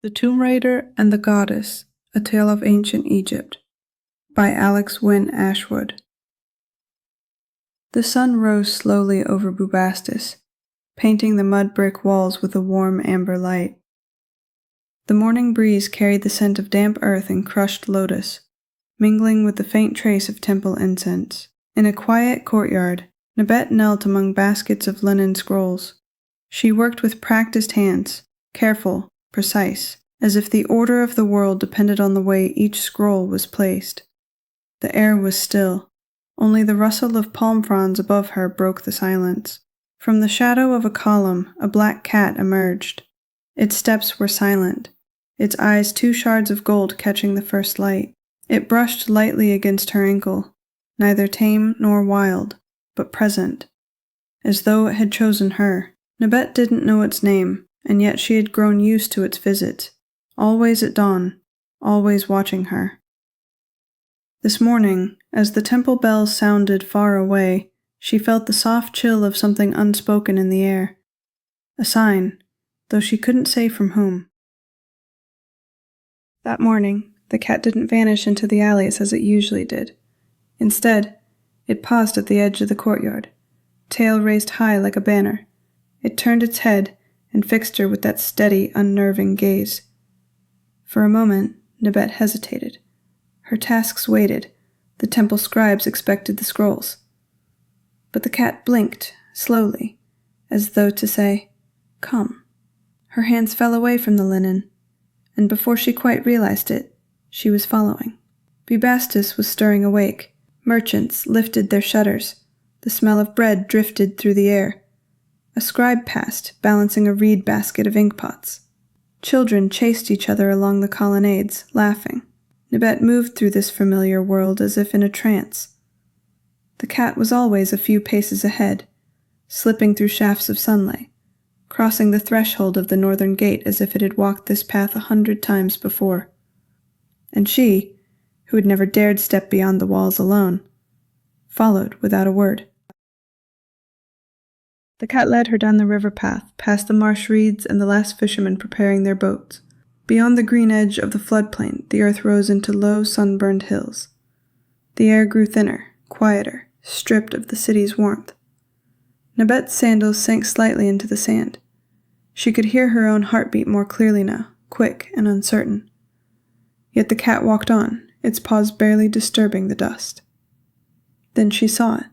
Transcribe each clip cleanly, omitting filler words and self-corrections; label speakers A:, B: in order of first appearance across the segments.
A: The Tomb Raider and the Goddess, A Tale of Ancient Egypt, by Alex Wynne Ashwood. The sun rose slowly over Bubastis, painting the mud brick walls with a warm amber light. The morning breeze carried the scent of damp earth and crushed lotus, mingling with the faint trace of temple incense. In a quiet courtyard, Nebet knelt among baskets of linen scrolls. She worked with practiced hands, careful, precise, as if the order of the world depended on the way each scroll was placed. The air was still. Only the rustle of palm fronds above her broke the silence. From the shadow of a column, a black cat emerged. Its steps were silent, its eyes two shards of gold catching the first light. It brushed lightly against her ankle, neither tame nor wild, but present, as though it had chosen her. Nebet didn't know its name, and yet she had grown used to its visits, always at dawn, always watching her. This morning, as the temple bells sounded far away, she felt the soft chill of something unspoken in the air. A sign, though she couldn't say from whom. That morning, the cat didn't vanish into the alleys as it usually did. Instead, it paused at the edge of the courtyard, tail raised high like a banner. It turned its head and fixed her with that steady, unnerving gaze. For a moment, Nebet hesitated. Her tasks waited. The temple scribes expected the scrolls. But the cat blinked, slowly, as though to say, "Come." Her hands fell away from the linen, and before she quite realized it, she was following. Bubastis was stirring awake. Merchants lifted their shutters. The smell of bread drifted through the air. A scribe passed, balancing a reed basket of inkpots. Children chased each other along the colonnades, laughing. Nebet moved through this familiar world as if in a trance. The cat was always a few paces ahead, slipping through shafts of sunlight, crossing the threshold of the northern gate as if it had walked this path 100 times before. And she, who had never dared step beyond the walls alone, followed without a word. The cat led her down the river path, past the marsh reeds and the last fishermen preparing their boats. Beyond the green edge of the floodplain, the earth rose into low, sunburned hills. The air grew thinner, quieter, stripped of the city's warmth. Nebet's sandals sank slightly into the sand. She could hear her own heartbeat more clearly now, quick and uncertain. Yet the cat walked on, its paws barely disturbing the dust. Then she saw it.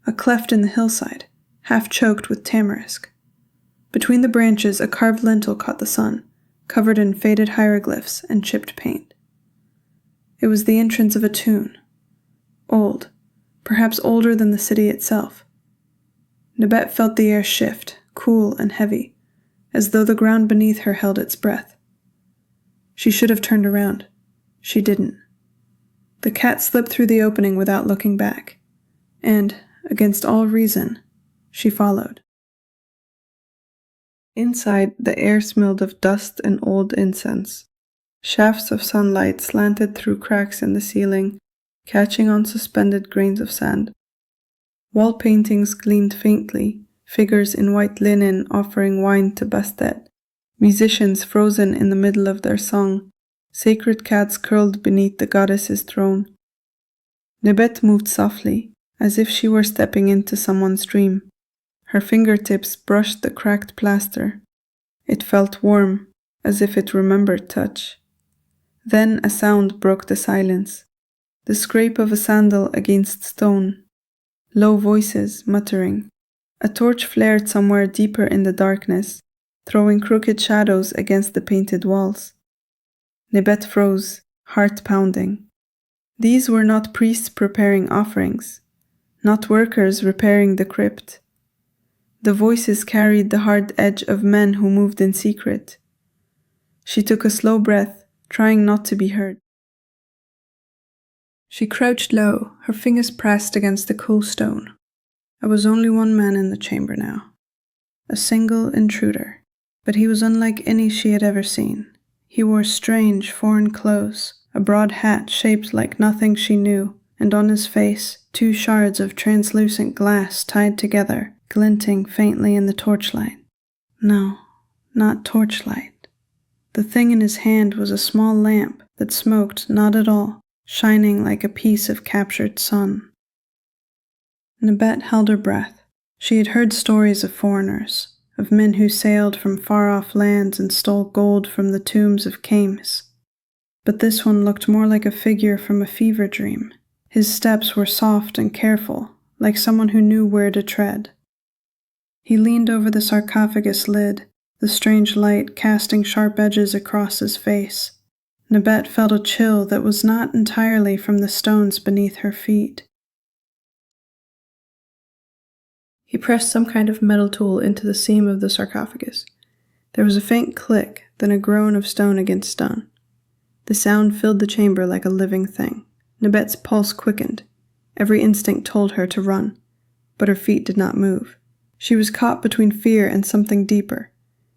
A: A cleft in the hillside, half choked with tamarisk. Between the branches, a carved lintel caught the sun, covered in faded hieroglyphs and chipped paint. It was the entrance of a tomb. Old, perhaps older than the city itself. Nebet felt the air shift, cool and heavy, as though the ground beneath her held its breath. She should have turned around. She didn't. The cat slipped through the opening without looking back, and, against all reason, she followed. Inside, the air smelled of dust and old incense. Shafts of sunlight slanted through cracks in the ceiling, catching on suspended grains of sand. Wall paintings gleamed faintly, figures in white linen offering wine to Bastet, musicians frozen in the middle of their song, sacred cats curled beneath the goddess's throne. Nebet moved softly, as if she were stepping into someone's dream. Her fingertips brushed the cracked plaster. It felt warm, as if it remembered touch. Then a sound broke the silence. The scrape of a sandal against stone. Low voices muttering. A torch flared somewhere deeper in the darkness, throwing crooked shadows against the painted walls. Nebet froze, heart pounding. These were not priests preparing offerings, not workers repairing the crypt. The voices carried the hard edge of men who moved in secret. She took a slow breath, trying not to be heard. She crouched low, her fingers pressed against the cool stone. There was only one man in the chamber now. A single intruder, but he was unlike any she had ever seen. He wore strange, foreign clothes, a broad hat shaped like nothing she knew, and on his face, 2 shards of translucent glass tied together, glinting faintly in the torchlight. No, not torchlight. The thing in his hand was a small lamp that smoked not at all, shining like a piece of captured sun. Nabet held her breath. She had heard stories of foreigners, of men who sailed from far-off lands and stole gold from the tombs of kings. But this one looked more like a figure from a fever dream. His steps were soft and careful, like someone who knew where to tread. He leaned over the sarcophagus lid, the strange light casting sharp edges across his face. Nabet felt a chill that was not entirely from the stones beneath her feet. He pressed some kind of metal tool into the seam of the sarcophagus. There was a faint click, then a groan of stone against stone. The sound filled the chamber like a living thing. Nabet's pulse quickened. Every instinct told her to run, but her feet did not move. She was caught between fear and something deeper,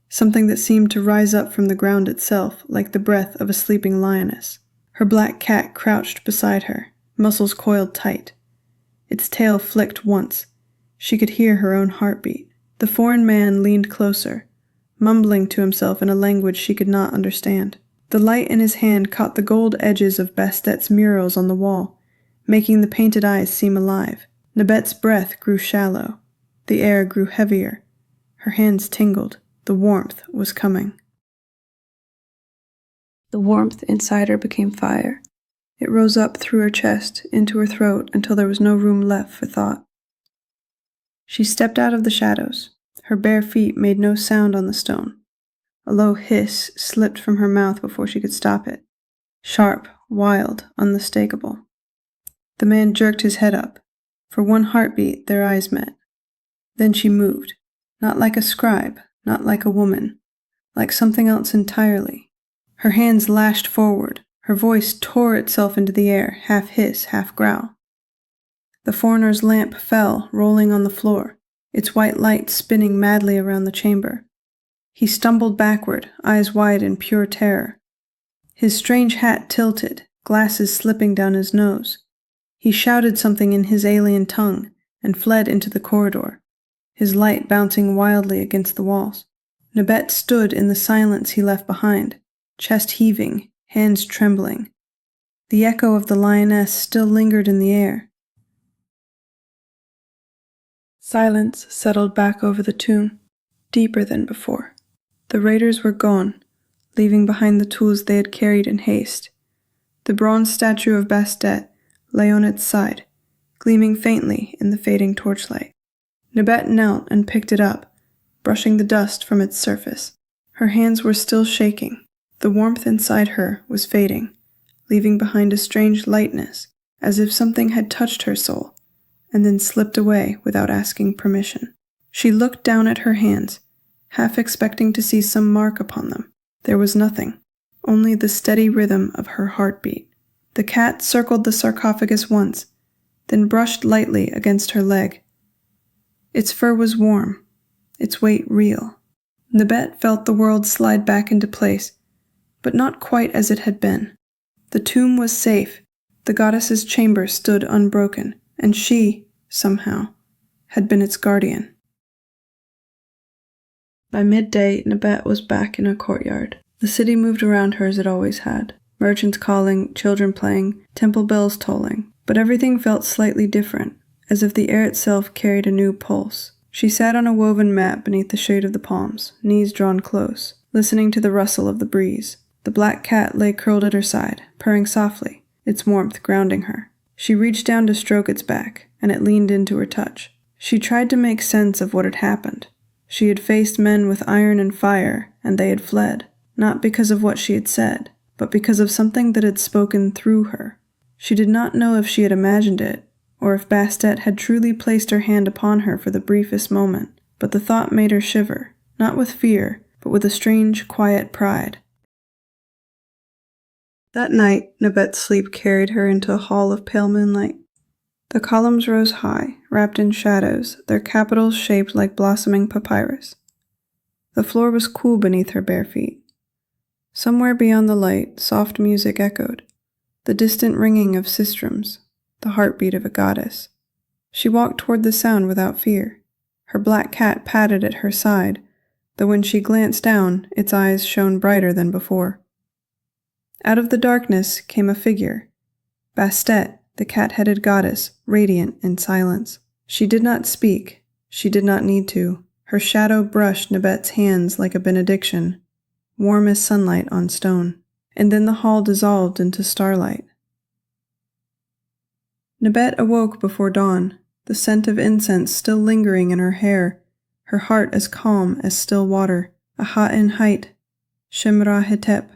A: something that seemed to rise up from the ground itself like the breath of a sleeping lioness. Her black cat crouched beside her, muscles coiled tight. Its tail flicked once. She could hear her own heartbeat. The foreign man leaned closer, mumbling to himself in a language she could not understand. The light in his hand caught the gold edges of Bastet's murals on the wall, making the painted eyes seem alive. Nabet's breath grew shallow. The air grew heavier. Her hands tingled. The warmth was coming. The warmth inside her became fire. It rose up through her chest, into her throat, until there was no room left for thought. She stepped out of the shadows. Her bare feet made no sound on the stone. A low hiss slipped from her mouth before she could stop it. Sharp, wild, unmistakable. The man jerked his head up. For one heartbeat, their eyes met. Then she moved, not like a scribe, not like a woman, like something else entirely. Her hands lashed forward. Her voice tore itself into the air, half hiss, half growl. The foreigner's lamp fell, rolling on the floor, its white light spinning madly around the chamber. He stumbled backward, eyes wide in pure terror. His strange hat tilted, glasses slipping down his nose. He shouted something in his alien tongue and fled into the corridor, his light bouncing wildly against the walls. Nabet stood in the silence he left behind, chest heaving, hands trembling. The echo of the lioness still lingered in the air. Silence settled back over the tomb, deeper than before. The raiders were gone, leaving behind the tools they had carried in haste. The bronze statue of Bastet lay on its side, gleaming faintly in the fading torchlight. Nabet knelt and picked it up, brushing the dust from its surface. Her hands were still shaking. The warmth inside her was fading, leaving behind a strange lightness, as if something had touched her soul, and then slipped away without asking permission. She looked down at her hands, half expecting to see some mark upon them. There was nothing, only the steady rhythm of her heartbeat. The cat circled the sarcophagus once, then brushed lightly against her leg. Its fur was warm, its weight real. Nabet felt the world slide back into place, but not quite as it had been. The tomb was safe, the goddess's chamber stood unbroken, and she, somehow, had been its guardian. By midday, Nabet was back in a courtyard. The city moved around her as it always had. Merchants calling, children playing, temple bells tolling. But everything felt slightly different, as if the air itself carried a new pulse. She sat on a woven mat beneath the shade of the palms, knees drawn close, listening to the rustle of the breeze. The black cat lay curled at her side, purring softly, its warmth grounding her. She reached down to stroke its back, and it leaned into her touch. She tried to make sense of what had happened. She had faced men with iron and fire, and they had fled, not because of what she had said, but because of something that had spoken through her. She did not know if she had imagined it, or if Bastet had truly placed her hand upon her for the briefest moment, but the thought made her shiver, not with fear, but with a strange, quiet pride. That night, Nabet's sleep carried her into a hall of pale moonlight. The columns rose high, wrapped in shadows, their capitals shaped like blossoming papyrus. The floor was cool beneath her bare feet. Somewhere beyond the light, soft music echoed, the distant ringing of sistrums, the heartbeat of a goddess. She walked toward the sound without fear. Her black cat patted at her side, though when she glanced down, its eyes shone brighter than before. Out of the darkness came a figure, Bastet, the cat-headed goddess, radiant in silence. She did not speak. She did not need to. Her shadow brushed Nebet's hands like a benediction, warm as sunlight on stone. And then the hall dissolved into starlight. Nebet awoke before dawn, the scent of incense still lingering in her hair, her heart as calm as still water. A ha'in height, Shemra Hetep,